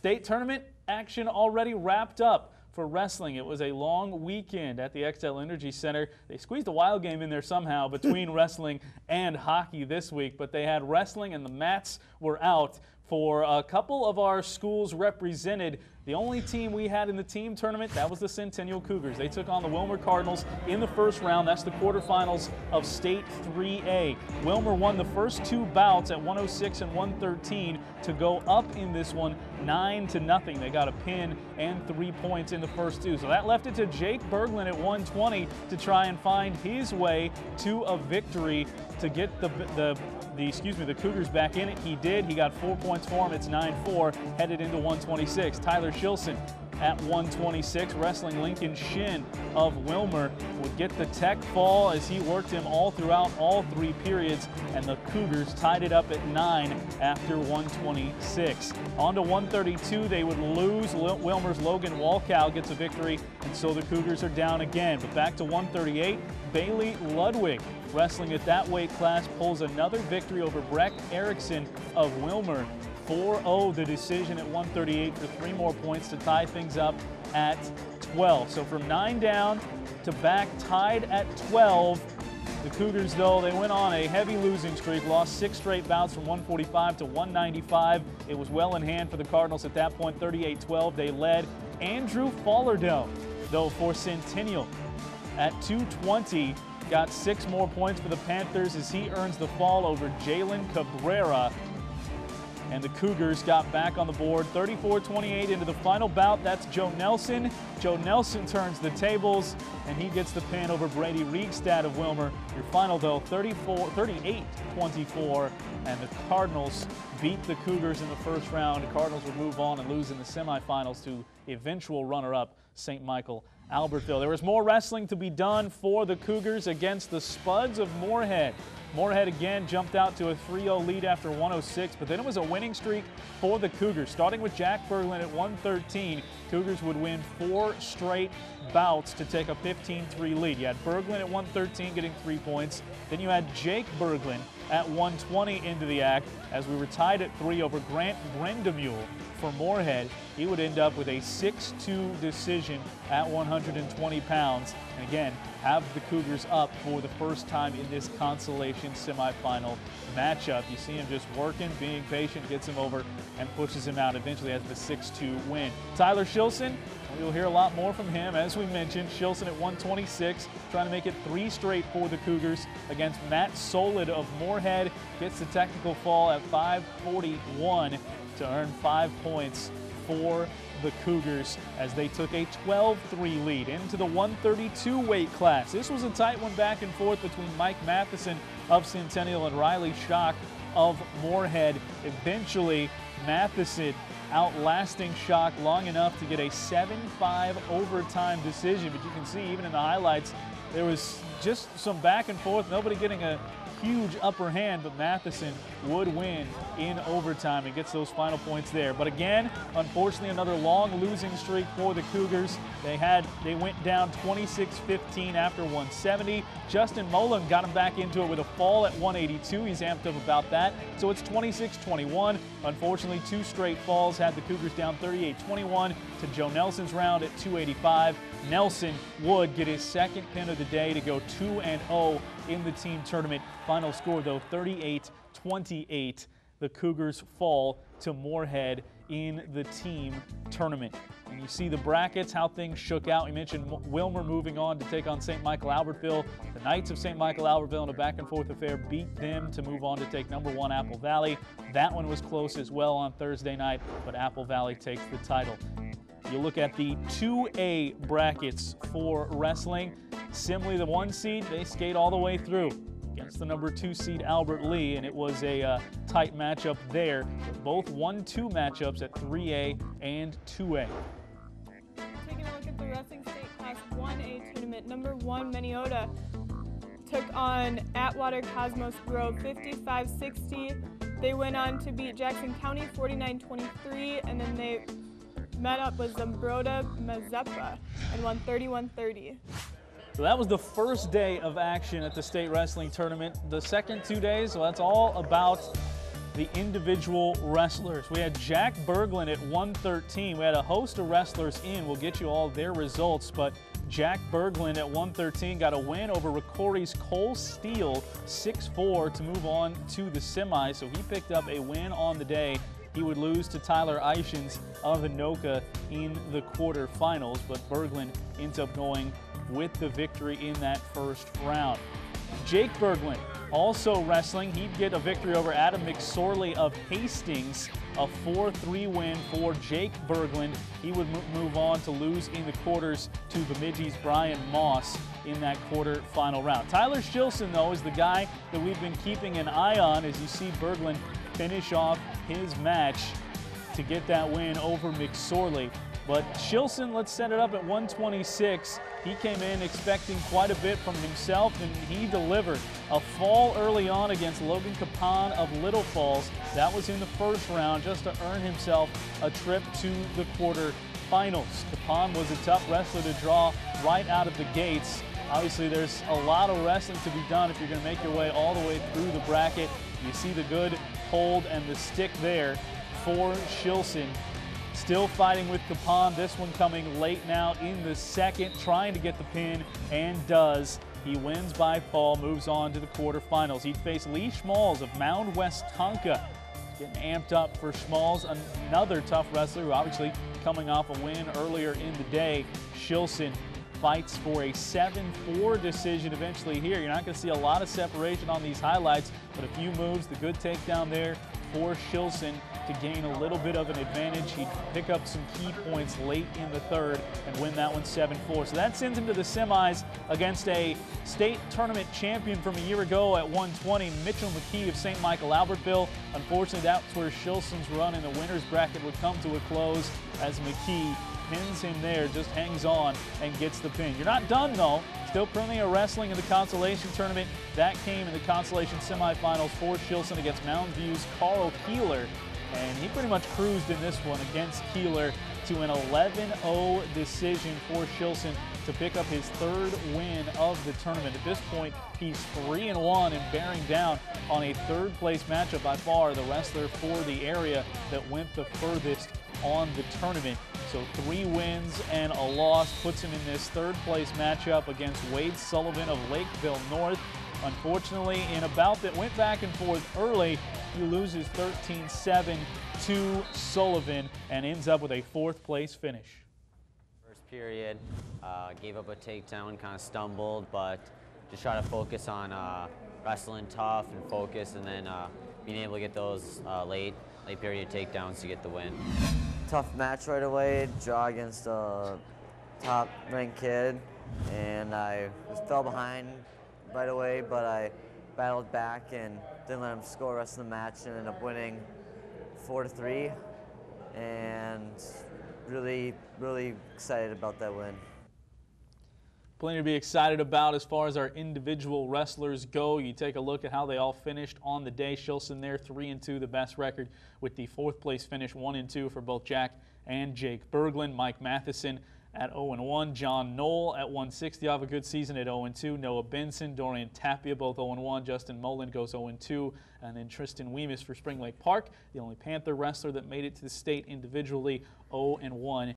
State tournament action already wrapped up for wrestling. It was a long weekend at the XL Energy Center. They squeezed a wild game in there somehow between wrestling and hockey this week, but they had wrestling and the mats were out for a couple of our schools represented. The only team we had in the team tournament, that was the Centennial Cougars. They took on the Wilmer Cardinals in the first round. That's the quarterfinals of State 3A. Wilmer won the first two bouts at 106 and 113 to go up in this one 9-0. They got a pin and 3 points in the first two. So that left it to Jake Berglund at 120 to try and find his way to a victory to get the Cougars back in it. He did. He got 4 points for him. It's 9-4, headed into 126. Tyler Shilson at 126, wrestling Lincoln Shin of Wilmer would get the tech fall as he worked him all throughout all three periods, and the Cougars tied it up at 9 after 126. On to 132, they would lose. Wilmer's Logan Walkow gets a victory, and so the Cougars are down again. But back to 138, Bailey Ludwig, wrestling at that weight class, pulls another victory over Breck Erickson of Wilmer. 4-0 the decision at 138 for 3 more points to tie things up at 12. So from 9 down to back tied at 12. The Cougars, though, they went on a heavy losing streak, lost 6 straight bouts from 145 to 195. It was well in hand for the Cardinals at that point, 38-12. They led. Andrew Fallardell, though, for Centennial at 220. Got 6 more points for the Panthers as he earns the fall over Jalen Cabrera. And the Cougars got back on the board, 34-28 into the final bout. That's Joe Nelson. Joe Nelson turns the tables, and he gets the pin over Brady Riegstad of Wilmer. Your final, though, 38-24, and the Cardinals beat the Cougars in the first round. The Cardinals would move on and lose in the semifinals to eventual runner-up St. Michael Albertville. There was more wrestling to be done for the Cougars against the Spuds of Moorhead. Moorhead again jumped out to a 3-0 lead after 106, but then it was a winning streak for the Cougars. Starting with Jack Berglund at 113, Cougars would win 4 straight bouts to take a 15-3 lead. You had Berglund at 113 getting 3 points. Then you had Jake Berglund at 120 into the act as we were tied at 3 over Grant Grendemule for Moorhead. He would end up with a 6-2 decision at 120 pounds. And again, have the Cougars up for the first time in this consolation semifinal matchup. You see him just working, being patient, gets him over and pushes him out. Eventually has the 6-2 win. Tyler Shilson, you'll hear a lot more from him. As we mentioned, Shilson at 126, trying to make it 3 straight for the Cougars against Matt Solid of Moorhead. Gets the technical fall at 5:41 to earn 5 points for the Cougars as they took a 12-3 lead into the 132 weight class. This was a tight one back and forth between Mike Matheson of Centennial and Riley Schock of Moorhead. Eventually, Matheson outlasting Schock long enough to get a 7-5 overtime decision. But you can see even in the highlights, there was just some back and forth, nobody getting a huge upper hand, but Matheson would win in overtime and gets those final points there. But again, unfortunately, another long losing streak for the Cougars. They went down 26-15 after 170. Justin Mullen got him back into it with a fall at 182. He's amped up about that. So it's 26-21. Unfortunately, 2 straight falls had the Cougars down 38-21 to Joe Nelson's round at 285. Nelson would get his second pin of the day to go 2-0 in the team tournament. Final score, though, 38-28. The Cougars fall to Moorhead in the team tournament. And you see the brackets, how things shook out. We mentioned Wilmer moving on to take on St. Michael Albertville. The Knights of St. Michael Albertville in a back-and-forth affair beat them to move on to take #1 Apple Valley. That one was close as well on Thursday night, but Apple Valley takes the title. You look at the 2A brackets for wrestling. Simley, the 1 seed, they skate all the way through against the #2 seed Albert Lee, and it was a tight matchup there. Both 1-2 matchups at 3A and 2A. Taking a look at the Wrestling State Class 1A tournament, #1 Minneota took on Atwater Cosmos Grove 55-60. They went on to beat Jackson County 49-23, and then they met up with Zambroda Mazeppa and won 31-30. So that was the first day of action at the state wrestling tournament. The second 2 days, well, that's all about the individual wrestlers. We had Jack Berglund at 113. We had a host of wrestlers in. We'll get you all their results, but Jack Berglund at 113 got a win over Ricori's Cole Steele 6-4 to move on to the semi, so he picked up a win on the day. He would lose to Tyler Eichens of Anoka in the quarterfinals, but Berglund ends up going with the victory in that first round. Jake Berglund also wrestling. He'd get a victory over Adam McSorley of Hastings, a 4-3 win for Jake Berglund. He would move on to lose in the quarters to Bemidji's Brian Moss in that quarterfinal round. Tyler Shilson, though, is the guy that we've been keeping an eye on as you see Berglund finish off his match to get that win over McSorley. But Shilson, let's set it up at 126. He came in expecting quite a bit from himself, and he delivered. A fall early on against Logan Capon of Little Falls. That was in the first round, just to earn himself a trip to the quarterfinals. Capon was a tough wrestler to draw right out of the gates. Obviously, there's a lot of wrestling to be done if you're going to make your way all the way through the bracket. You see the good hold and the stick there for Shilson. Still fighting with Capon, this one coming late now in the second, trying to get the pin, and does. He wins by fall, moves on to the quarterfinals. He'd face Lee Schmalls of Mound West Tonka. Getting amped up for Schmalls, another tough wrestler who obviously coming off a win earlier in the day. Shilson fights for a 7-4 decision eventually here. You're not going to see a lot of separation on these highlights, but a few moves, the good takedown there for Shilson to gain a little bit of an advantage. He'd pick up some key points late in the third and win that one 7-4. So that sends him to the semis against a state tournament champion from a year ago at 120, Mitchell McKee of St. Michael Albertville. Unfortunately, that's where Shilson's run in the winner's bracket would come to a close as McKee pins him there, just hangs on and gets the pin. You're not done though. Still plenty of wrestling in the consolation tournament. That came in the consolation semifinals for Shilson against Mountain View's Carl Keeler. And he pretty much cruised in this one against Keeler to an 11-0 decision for Shilson to pick up his third win of the tournament. At this point, he's 3-1 and bearing down on a third place matchup, by far the wrestler for the area that went the furthest on the tournament. So 3 wins and a loss puts him in this third place matchup against Wade Sullivan of Lakeville North. Unfortunately, in a bout that went back and forth early, he loses 13-7 to Sullivan and ends up with a 4th place finish. First period, gave up a takedown, kind of stumbled, but just try to focus on wrestling tough and focus, and then being able to get those late period takedowns to get the win. Tough match right away, draw against a top-ranked kid, and I fell behind right away, but I battled back and didn't let him score the rest of the match and ended up winning 4-3, and really excited about that win. Plenty to be excited about as far as our individual wrestlers go. You take a look at how they all finished on the day. Shilson there 3-2, the best record, with the 4th place finish 1-2 for both Jack and Jake Berglund. Mike Matheson at 0-1. John Knoll at 160 off a good season at 0-2. Noah Benson, Dorian Tapia both 0-1. Justin Mullen goes 0-2. And then Tristan Weemus for Spring Lake Park, the only Panther wrestler that made it to the state individually, 0-1